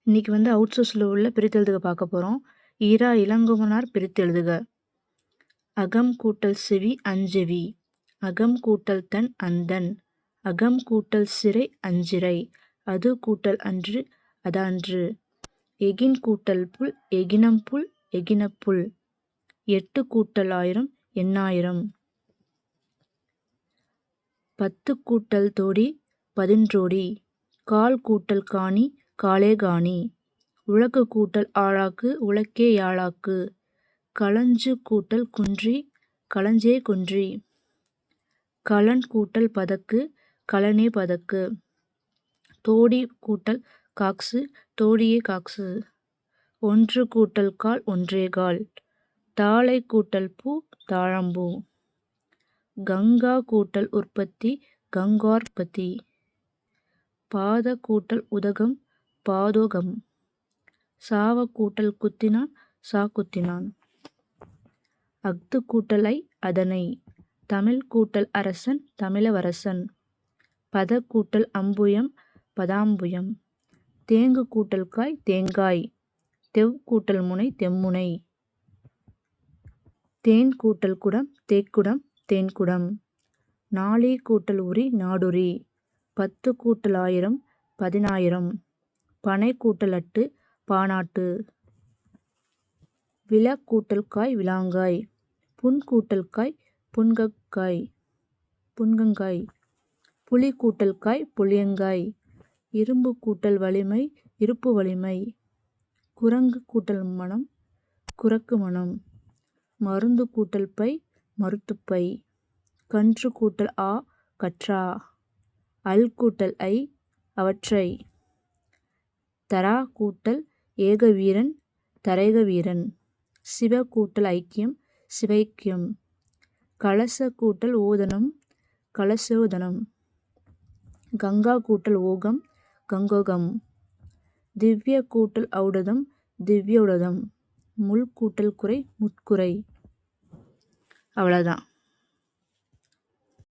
இன்னைக்கு அவுட்சோர்ஸில் உள்ள பிரித்தெழுதுக பார்க்க போகிறோம். ஈரா இளங்குமனார் பிரித்தெழுதுக. அகம் கூட்டல் செவி அஞ்செவி, அகம் கூட்டல் தன் அந்தன், அகம் கூட்டல் சிறை அஞ்சிறை, அது கூட்டல் அன்று அதன்று, எகின் கூட்டல் புல் எகினம் புல் எகினப்புல், எட்டு கூட்டல் ஆயிரம் எண்ணாயிரம், பத்து கூட்டல் தோடி பதின்றோடி, கால் கூட்டல் காணி காலே காணி, உலக்கு கூட்டல் ஆழாக்கு உலக்கே யாழாக்கு, களஞ்சு கூட்டல் குன்றி களஞ்சே குன்றி, களன் கூட்டல் பதக்கு களனே பதக்கு, தோடி கூட்டல் காக்சு தோடியே காக்சு, ஒன்று கூட்டல் கால் ஒன்றே கால், தாளை கூட்டல் பூ தாழம்பூ, கங்கா கூட்டல் உற்பத்தி கங்கார்பத்தி, பாத கூட்டல் உதகம் பாதோகம், சாவ கூட்டல் குத்தினான் சாக்குத்தினான், அஃது கூட்டல் ஐ அதனை, தமிழ் கூட்டல் அரசன் தமிழவரசன், பத கூட்டல் அம்புயம் பதாம்புயம், தேங்கு கூட்டல் காய் தேங்காய், தெவ் கூட்டல் முனை தெம்முனை, தேன் கூட்டல் குடம் தேக்குடம் தேன்குடம், நாளி கூட்டல் உரி நாடுரி, பத்து கூட்டல் ஆயிரம் பதினாயிரம், பனை கூட்டல் அட்டு பானாட்டு, விழ கூட்டல் காய் விளாங்காய், புன் கூட்டல் காய் புன்கங்காய், புளி கூட்டல் காய் புளியங்காய், இரும்பு கூட்டல் வலிமை இருப்பு வலிமை, குரங்கு கூட்டல் மனம் குரக்கு மனம், மருந்து கூட்டல் பை மருத்துப்பை, கன்று கூட்டல் ஆ கற்றா, அல் கூட்டல் ஐ அவற்றை, தரா கூட்டல் ஏக வீரன் தரேக வீரன், சிவ கூட்டல் ஐக்கியம் சிவைக்கியம், கலச கூட்டல் ஓதனம் கலசோதனம், கங்கா கூட்டல் ஓகம் கங்கோகம், திவ்ய கூட்டல் ஔடதம் திவ்யோடதம், முள் கூட்டல் குறை முட்குறை. அவ்வளோதான்.